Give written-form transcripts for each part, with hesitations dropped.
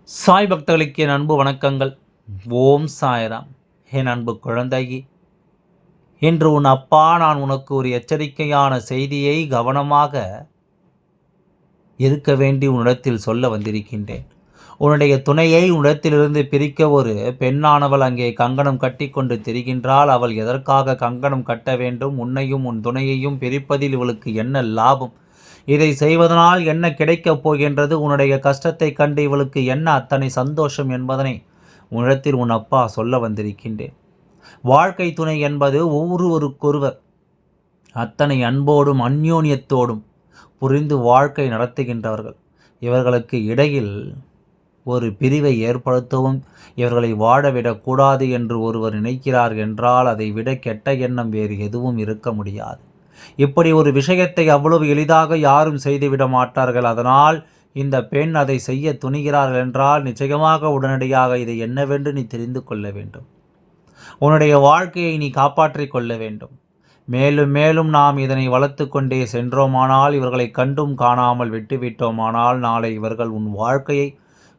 சாய் பக்தர்களுக்கு என் அன்பு வணக்கங்கள். ஓம் சாய்ராம். என் அன்பு குழந்தையே, இன்று உன் அப்பா நான் உனக்கு ஒரு எச்சரிக்கையான செய்தியை கவனமாக இருக்க வேண்டி உன்னிடத்தில் சொல்ல வந்திருக்கின்றேன். உன்னுடைய துணையை உன்னிடத்திலிருந்து பிரிக்க ஒரு பெண்ணானவள் அங்கே கங்கணம் கட்டிக்கொண்டு திரிகின்றாள். அவள் எதற்காக கங்கணம் கட்ட வேண்டும்? உன்னையும் உன் துணையையும் பிரிப்பதில் இவளுக்கு என்ன லாபம்? இதை செய்வதனால் என்ன கிடைக்கப் போகின்றது? உன்னுடைய கஷ்டத்தைக் கண்டு இவளுக்கு என்ன அத்தனை சந்தோஷம் என்பதனை உன்னிடத்தில் உன் அப்பா சொல்ல வந்திருக்கின்றேன். வாழ்க்கை துணை என்பது ஒவ்வொருவருக்கொருவர் அத்தனை அன்போடும் அந்யோன்யத்தோடும் புரிந்து வாழ்க்கை நடத்துகின்றவர்கள். இவர்களுக்கு இடையில் ஒரு பிரிவை ஏற்படுத்தவும் இவர்களை வாழவிடக்கூடாது என்று ஒருவர் நினைக்கிறார் என்றால் அதை விட கெட்ட எண்ணம் வேறு எதுவும் இருக்க முடியாது. இப்படி ஒரு விஷயத்தை அவ்வளவு எளிதாக யாரும் செய்துவிட மாட்டார்கள். அதனால் இந்த பெண் அதை செய்ய துணிகிறார்கள் என்றால் நிச்சயமாக உடனடியாக இதை என்னவென்று நீ தெரிந்து கொள்ள வேண்டும். உன்னுடைய வாழ்க்கையை நீ காப்பாற்றிக் கொள்ள வேண்டும். மேலும் மேலும் நாம் இதனை வளர்த்து கொண்டே சென்றோமானால், இவர்களை கண்டும் காணாமல் விட்டுவிட்டோமானால், நாளை இவர்கள் உன் வாழ்க்கையை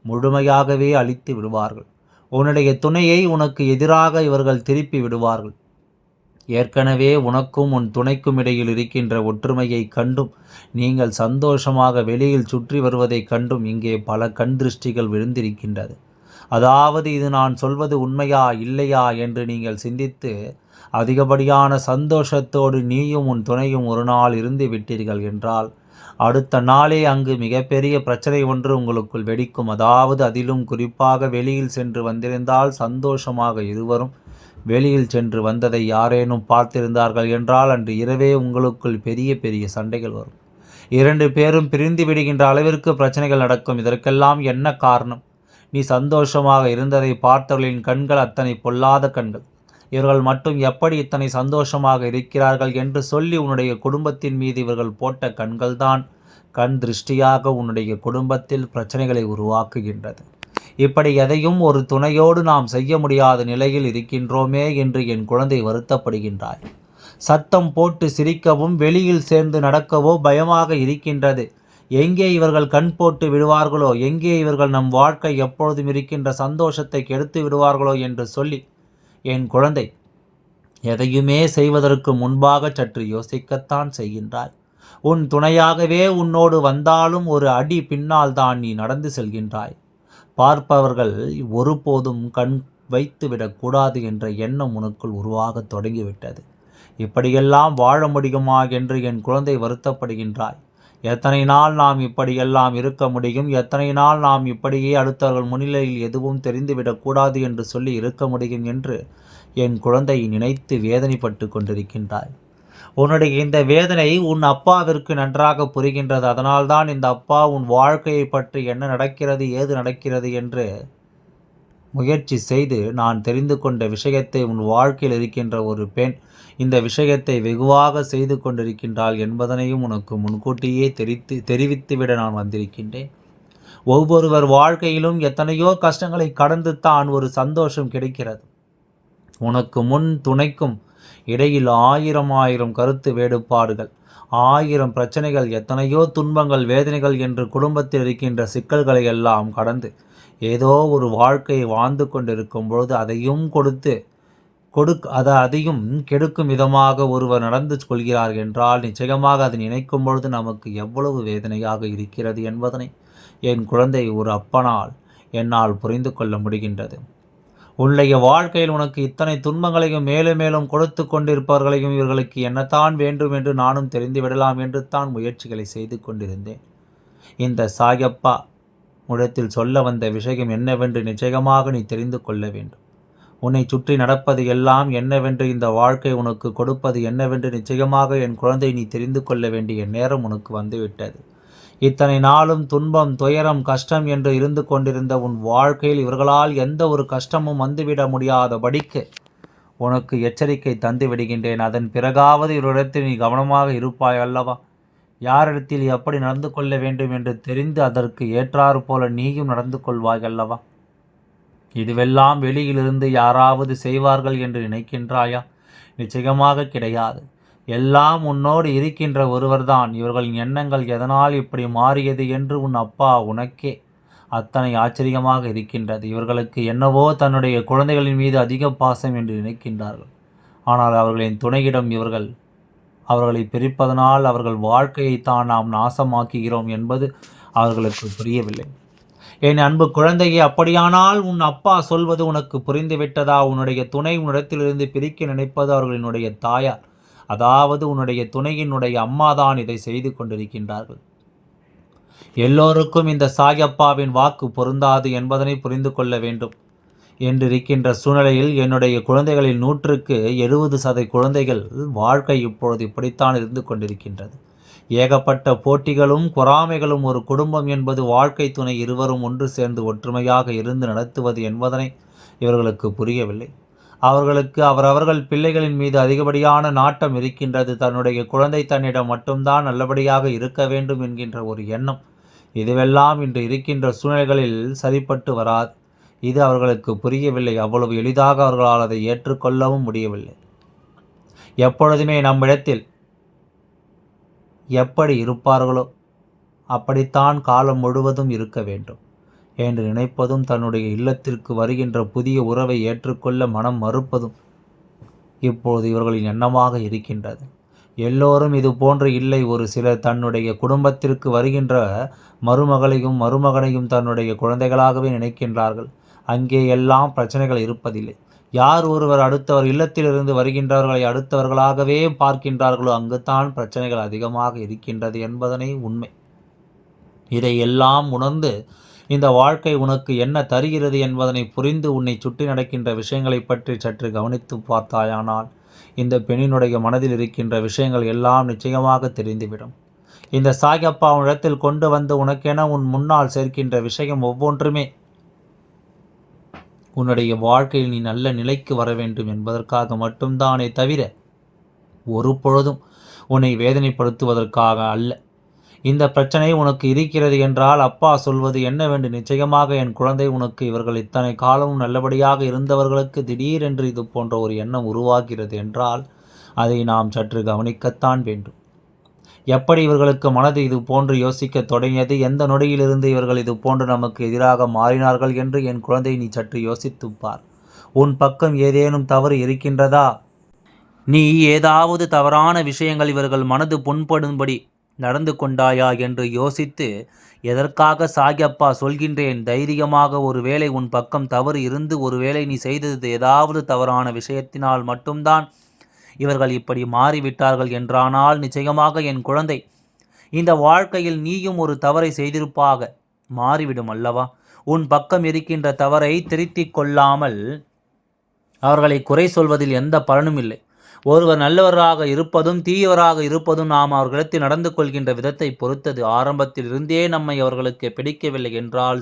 முழுமையாகவே அழித்து விடுவார்கள். உன்னுடைய துணையை உனக்கு எதிராக இவர்கள் திருப்பி விடுவார்கள். ஏற்கனவே உனக்கும் உன் துணைக்கும் இடையில் இருக்கின்ற ஒற்றுமையை கண்டும் நீங்கள் சந்தோஷமாக வெளியில் சுற்றி வருவதைக் கண்டும் இங்கே பல கண் திருஷ்டிகள் விழுந்திருக்கின்றது. அதாவது இது நான் சொல்வது உண்மையா இல்லையா என்று நீங்கள் சிந்தித்து அதிகப்படியான சந்தோஷத்தோடு நீயும் உன் துணையும் ஒரு நாள் இருந்து விட்டீர்கள் என்றால் அடுத்த நாளே அங்கு மிகப்பெரிய பிரச்சனை ஒன்று உங்களுக்குள் வெடிக்கும். அதாவது அதிலும் குறிப்பாக வெளியில் சென்று வந்திருந்தால் சந்தோஷமாக இருவரும் வெளியில் சென்று வந்ததை யாரேனும் பார்த்திருந்தார்கள் என்றால் அன்று இரவே உங்களுக்குள் பெரிய பெரிய சண்டைகள் வரும். 2 பேரும் பிரிந்து விடுகின்ற அளவிற்கு பிரச்சனைகள் நடக்கும். இதற்கெல்லாம் என்ன காரணம்? நீ சந்தோஷமாக இருந்ததை பார்த்தவர்களின் கண்கள் அத்தனை பொல்லாத கண்கள். இவர்கள் மட்டும் எப்படி இத்தனை சந்தோஷமாக இருக்கிறார்கள் என்று சொல்லி உன்னுடைய குடும்பத்தின் மீது இவர்கள் போட்ட கண்கள்தான் கண் திருஷ்டியாக உன்னுடைய குடும்பத்தில் பிரச்சனைகளை உருவாக்குகின்றது. இப்படி எதையும் ஒரு துணையோடு நாம் செய்ய முடியாத நிலையில் இருக்கின்றோமே என்று என் குழந்தை வருத்தப்படுகின்றாய். சத்தம் போட்டு சிரிக்கவும் வெளியில் சேர்ந்து நடக்கவோ பயமாக இருக்கின்றது. எங்கே இவர்கள் கண் போட்டு விடுவார்களோ, எங்கே இவர்கள் நம் வாழ்க்கை எப்பொழுதும் இருக்கின்ற சந்தோஷத்தை கெடுத்து விடுவார்களோ என்று சொல்லி என் குழந்தை எதையுமே செய்வதற்கு முன்பாக சற்று யோசிக்கத்தான் செய்கின்றாய். உன் துணையாகவே உன்னோடு வந்தாலும் ஒரு அடி பின்னால் தான் நீ நடந்து செல்கின்றாய். பார்ப்பவர்கள் ஒருபோதும் கண் வைத்து விடக்கூடாது என்ற எண்ணம் உனக்குள் உருவாக தொடங்கிவிட்டது. இப்படியெல்லாம் வாழ முடியுமா என்று என் குழந்தை வருத்தப்படுகின்றாய். எத்தனை நாள் நாம் இப்படியெல்லாம் இருக்க முடியும்? எத்தனை நாள் நாம் இப்படியே அடுத்தவர்கள் முன்னிலையில் எதுவும் தெரிந்துவிடக்கூடாது என்று சொல்லி இருக்க முடியும் என்று என் குழந்தை நினைத்து வேதனைப்பட்டு கொண்டிருக்கின்றாய். உன்னுடைய இந்த வேதனை உன் அப்பாவிற்கு நன்றாக புரிகின்றது. அதனால்தான் இந்த அப்பா உன் வாழ்க்கையை பற்றி என்ன நடக்கிறது ஏது நடக்கிறது என்று முயற்சி செய்து நான் தெரிந்து கொண்ட விஷயத்தை உன் வாழ்க்கையில் இருக்கின்ற ஒரு பெண் இந்த விஷயத்தை வெகுவாக செய்து கொண்டிருக்கின்றாள் என்பதனையும் உனக்கு முன்கூட்டியே தெரிவித்துவிட நான் வந்திருக்கின்றேன். ஒவ்வொருவர் வாழ்க்கையிலும் எத்தனையோ கஷ்டங்களை கடந்து தான் ஒரு சந்தோஷம் கிடைக்கிறது. உனக்கு முன் துணைக்கும் இடையில் ஆயிரம் கருத்து வேறுபாடுகள், 1000 பிரச்சனைகள், எத்தனையோ துன்பங்கள், வேதனைகள் என்று குடும்பத்தில் இருக்கின்ற சிக்கல்களை எல்லாம் கடந்து ஏதோ ஒரு வாழ்க்கையை வாழ்ந்து கொண்டிருக்கும் பொழுது அதையும் அதையும் கெடுக்கும் விதமாக ஒருவர் நடந்து கொள்கிறார் என்றால் நிச்சயமாக அதை நினைக்கும் பொழுது நமக்கு எவ்வளவு வேதனையாக இருக்கிறது என்பதனை என் குழந்தை ஒரு அப்பனால் என்னால் புரிந்து கொள்ள முடிகின்றது. உன்னுடைய வாழ்க்கையில் உனக்கு இத்தனை துன்பங்களையும் மேலும் மேலும் கொடுத்து கொண்டிருப்பவர்களையும் இவர்களுக்கு என்னத்தான் வேண்டும் என்று நானும் தெரிந்து விடலாம் என்று தான் முயற்சிகளை செய்து கொண்டிருந்தேன். இந்த சாயப்பா உன்னிடத்தில் சொல்ல வந்த விஷயம் என்னவென்று நிச்சயமாக நீ தெரிந்து கொள்ள வேண்டும். உன்னை சுற்றி நடப்பது எல்லாம் என்னவென்று, இந்த வாழ்க்கை உனக்கு கொடுப்பது என்னவென்று நிச்சயமாக என் குழந்தை நீ தெரிந்து கொள்ள வேண்டிய நேரம் உனக்கு வந்துவிட்டது. இத்தனை நாளும் துன்பம், துயரம், கஷ்டம் என்று இருந்து கொண்டிருந்த உன் வாழ்க்கையில் இவர்களால் எந்த ஒரு கஷ்டமும் வந்துவிட முடியாதபடிக்கு உனக்கு எச்சரிக்கை தந்து விடுகின்றேன். அதன் பிறகாவது இவரிடத்தில் நீ கவனமாக இருப்பாய் அல்லவா? யாரிடத்தில் எப்படி நடந்து கொள்ள வேண்டும் என்று தெரிந்து அதற்கு ஏற்றாறு போல நீயும் நடந்து கொள்வாய் அல்லவா? இதுவெல்லாம் வெளியிலிருந்து யாராவது செய்வார்கள் என்று நினைக்கின்றாயா? நிச்சயமாக கிடையாது. எல்லாம் உன்னோடு இருக்கின்ற ஒருவர்தான். இவர்களின் எண்ணங்கள் எதனால் இப்படி மாறியது என்று உன் அப்பா உனக்கே அத்தனை ஆச்சரியமாக இருக்கின்றது. இவர்களுக்கு என்னவோ தன்னுடைய குழந்தைகளின் மீது அதிக பாசம் என்று நினைக்கின்றார்கள். ஆனால் அவர்களின் துணையிடம் அவர்களை பிரிப்பதனால் அவர்கள் வாழ்க்கையைத்தான் நாம் நாசமாக்குகிறோம் என்பது அவர்களுக்கு புரியவில்லை. என் அன்பு குழந்தையே, அப்படியானால் உன் அப்பா சொல்வது உனக்கு புரிந்துவிட்டதா? உன்னுடைய துணை உன்னிடத்திலிருந்து பிரிக்க நினைப்பது அவர்களினுடைய தாயார், அதாவது உன்னுடைய துணையினுடைய அம்மாதான் இதை செய்து கொண்டிருக்கின்றார்கள். எல்லோருக்கும் இந்த சாயப்பாவின் வாக்கு பொருந்தாது என்பதனை புரிந்து கொள்ள வேண்டும் என்றிருக்கின்ற சூழ்நிலையில் என்னுடைய குழந்தைகளில் 100க்கு 70% குழந்தைகள் வாழ்க்கை இப்பொழுது இப்படித்தான் இருந்து கொண்டிருக்கின்றது. ஏகப்பட்ட போட்டிகளும் பொறாமைகளும். ஒரு குடும்பம் என்பது வாழ்க்கை துணை இருவரும் ஒன்று சேர்ந்து ஒற்றுமையாக இருந்து நடத்துவது என்பதனை இவர்களுக்கு புரியவில்லை. அவர்களுக்கு அவரவர்கள் பிள்ளைகளின் மீது அதிகப்படியான நாட்டம் இருக்கின்றது. தன்னுடைய குழந்தை தன்னிடம் மட்டும்தான் நல்லபடியாக இருக்க வேண்டும் என்கின்ற ஒரு எண்ணம். இதுவெல்லாம் இன்று இருக்கின்ற சூழ்நிலைகளில் சரிப்பட்டு வராது. இது அவர்களுக்கு புரியவில்லை. அவ்வளவு எளிதாக அவர்களால் அதை ஏற்றுக்கொள்ளவும் முடியவில்லை. எப்பொழுதுமே நம்மிடத்தில் எப்படி இருப்பார்களோ அப்படித்தான் காலம் முழுவதும் இருக்க வேண்டும் என்று நினைப்பதும், தன்னுடைய இல்லத்திற்கு வருகின்ற புதிய உறவை ஏற்றுக்கொள்ள மனம் மறுப்பதும் இப்போது இவர்களின் எண்ணமாக இருக்கின்றது. எல்லோரும் இது போன்று இல்லை. ஒரு சிலர் தன்னுடைய குடும்பத்திற்கு வருகின்ற மருமகளையும் மருமகனையும் தன்னுடைய குழந்தைகளாகவே நினைக்கின்றார்கள். அங்கே எல்லாம் பிரச்சனைகள் இருப்பதில்லை. யார் ஒருவர் அடுத்தவர் இல்லத்திலிருந்து வருகின்றவர்களை அடுத்தவர்களாகவே பார்க்கின்றார்களோ அங்குத்தான் பிரச்சனைகள் அதிகமாக இருக்கின்றது என்பதனை உண்மை. இதை எல்லாம் உணர்ந்து இந்த வாழ்க்கை உனக்கு என்ன தருகிறது என்பதனை புரிந்து உன்னை சுற்றி நடக்கின்ற விஷயங்களை பற்றி சற்று கவனித்து பார்த்தாயானால் இந்த பெண்ணினுடைய மனதில் இருக்கின்ற விஷயங்கள் எல்லாம் நிச்சயமாக தெரிந்துவிடும். இந்த சாயப்பா இடத்தில் கொண்டு வந்து உனக்கென உன் முன்னால் சேர்க்கின்ற விஷயம் ஒவ்வொன்றுமே உன்னுடைய வாழ்க்கையில் நீ நல்ல நிலைக்கு வர வேண்டும் என்பதற்காக மட்டும்தானே தவிர ஒரு பொழுதும் உன்னை வேதனைப்படுத்துவதற்காக அல்ல. இந்த பிரச்சனை உனக்கு இருக்கிறது என்றால் அப்பா சொல்வது என்னவென்று நிச்சயமாக என் குழந்தை, உனக்கு இவர்கள் இத்தனை காலமும் நல்லபடியாக இருந்தவர்களுக்கு திடீரென்று இது போன்ற ஒரு எண்ணம் உருவாகிறது என்றால் அதை நாம் சற்று கவனிக்கத்தான் வேண்டும். எப்படி இவர்களுக்கு மனது இது போன்று யோசிக்க தொடங்கியது? எந்த நொடியிலிருந்து இவர்கள் இது போன்று நமக்கு எதிராக மாறினார்கள் என்று என் குழந்தை நீ சற்று யோசித்துப்பார். உன் பக்கம் ஏதேனும் தவறு இருக்கின்றதா? நீ ஏதாவது தவறான விஷயங்கள் இவர்கள் மனது புண்படும்படி நடந்து கொண்டாயா என்று யோசித்து, எதற்காக சாயப்பா சொல்கின்றேன், தைரியமாக ஒருவேளை உன் பக்கம் தவறு இருந்து ஒருவேளை நீ செய்தது ஏதாவது தவறான விஷயத்தினால் மட்டும்தான் இவர்கள் இப்படி மாறிவிட்டார்கள் என்றானால் நிச்சயமாக என் குழந்தை, இந்த வாழ்க்கையில் நீயும் ஒரு தவறை செய்திருப்பாக மாறிவிடும் அல்லவா? உன் பக்கம் இருக்கின்ற தவறை திருத்திக் கொள்ளாமல் அவர்களை குறை சொல்வதில் எந்த பலனும் இல்லை. ஒருவர் நல்லவராக இருப்பதும் தீயவராக இருப்பதும் நாம் அவர்களிடத்தில் நடந்து கொள்கின்ற விதத்தை பொறுத்தது. ஆரம்பத்தில் இருந்தே நம்மை அவர்களுக்கு பிடிக்கவில்லை என்றால்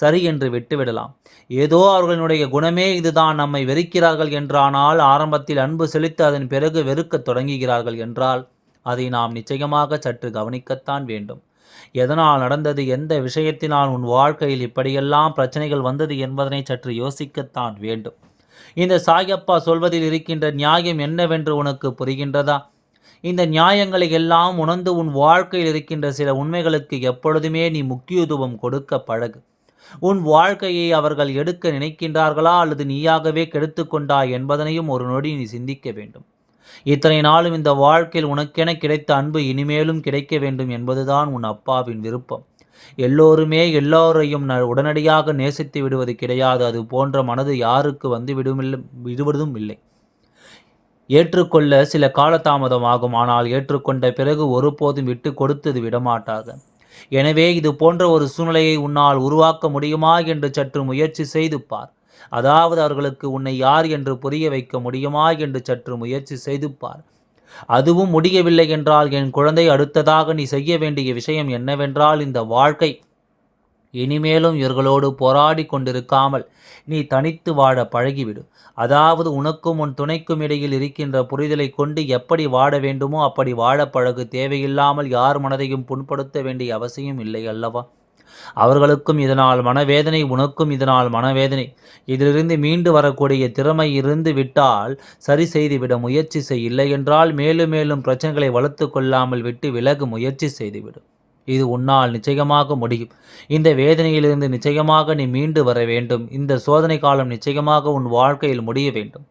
சரி என்று விட்டுவிடலாம். ஏதோ அவர்களுடைய குணமே இதுதான், நம்மை வெறுக்கிறார்கள் என்றானால் ஆரம்பத்தில் அன்பு செலுத்தி அதன் பிறகு வெறுக்கத் தொடங்குகிறார்கள் என்றால் அதை நாம் நிச்சயமாக சற்று கவனிக்கத்தான் வேண்டும். எதனால் நடந்தது, எந்த விஷயத்தினால் உன் வாழ்க்கையில் இப்படியெல்லாம் பிரச்சனைகள் வந்தது என்பதனை சற்று யோசிக்கத்தான் வேண்டும். இந்த சாயப்பா சொல்வதில் இருக்கின்ற நியாயம் என்னவென்று உனக்கு புரிகின்றதா? இந்த நியாயங்களை எல்லாம் உணர்ந்து உன் வாழ்க்கையில் இருக்கின்ற சில உண்மைகளுக்கு எப்பொழுதுமே நீ முக்கியத்துவம் கொடுக்க பழகு. உன் வாழ்க்கையை அவர்கள் எடுக்க நினைக்கின்றார்களா அல்லது நீயாகவே கெடுத்து கொண்டாய் என்பதனையும் ஒரு நொடி நீ சிந்திக்க வேண்டும். இத்தனை நாளும் இந்த வாழ்க்கையில் உனக்கென கிடைத்த அன்பு இனிமேலும் கிடைக்க வேண்டும் என்பதுதான் உன் அப்பாவின் விருப்பம். எல்லோருமே எல்லோரையும் உடனடியாக நேசித்து விடுவது கிடையாது. அது போன்ற மனது யாருக்கு வந்து விடுவதும் இல்லை. ஏற்றுக்கொள்ள சில காலதாமதமாகும். ஆனால் ஏற்றுக்கொண்ட பிறகு ஒருபோதும் விட்டு கொடுத்தது விடமாட்டார்கள். எனவே இது போன்ற ஒரு சூழ்நிலையை உன்னால் உருவாக்க முடியுமா என்று சற்று முயற்சி செய்து பார். அதாவது அவர்களுக்கு உன்னை யார் என்று புரிய வைக்க முடியுமா என்று சற்று முயற்சி செய்து பார். அதுவும் முடியவில்லை என்றால் என் குழந்தை, அடுத்ததாக நீ செய்ய வேண்டிய விஷயம் என்னவென்றால், இந்த வாழ்க்கை இனிமேலும் இவர்களோடு போராடி கொண்டிருக்காமல் நீ தனித்து வாழ பழகிவிடு. அதாவது உனக்கும் உன் துணைக்கும் இடையில் இருக்கின்ற புரிதலை கொண்டு எப்படி வாழ வேண்டுமோ அப்படி வாழ பழகு. தேவையில்லாமல் யார் மனதையும் புண்படுத்த வேண்டிய அவசியம் இல்லை அல்லவா? அவர்களுக்கும் இதனால் மனவேதனை, உனக்கும் இதனால் மனவேதனை. இதிலிருந்து மீண்டு வரக்கூடிய திறமை இருந்து விட்டால் சரி செய்துவிட முயற்சி செய். இல்லை என்றால் மேலும் மேலும் பிரச்சனைகளை வளர்த்து கொள்ளாமல் விட்டு விலகு முயற்சி செய்துவிடும். இது உன்னால் நிச்சயமாக முடியும். இந்த வேதனையிலிருந்து நிச்சயமாக நீ மீண்டு வர வேண்டும். இந்த சோதனை காலம் நிச்சயமாக உன் வாழ்க்கையில் முடிய வேண்டும்.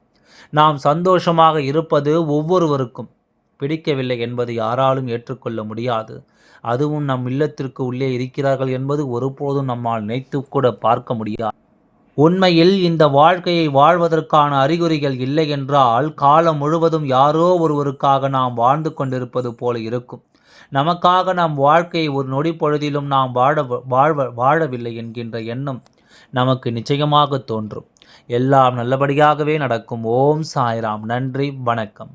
நாம் சந்தோஷமாக இருப்பது ஒவ்வொருவருக்கும் பிடிக்கவில்லை என்பது யாராலும் ஏற்றுக்கொள்ள முடியாது. அதுவும் நம் இல்லத்திற்கு உள்ளே இருக்கிறார்கள் என்பது ஒருபோதும் நம்மால் நினைத்து கூட பார்க்க முடியாது. உண்மையில் இந்த வாழ்க்கையை வாழ்வதற்கான அறிகுறிகள் இல்லை என்றால், காலம் முழுவதும் யாரோ ஒருவருக்காக நாம் வாழ்ந்து கொண்டிருப்பது போல இருக்கும். நமக்காக நம் வாழ்க்கையை ஒரு நொடி பொழுதிலும் நாம் வாழவில்லை என்கின்ற எண்ணம் நமக்கு நிச்சயமாக தோன்றும். எல்லாம் நல்லபடியாகவே நடக்கும். ஓம் சாய்ராம். நன்றி, வணக்கம்.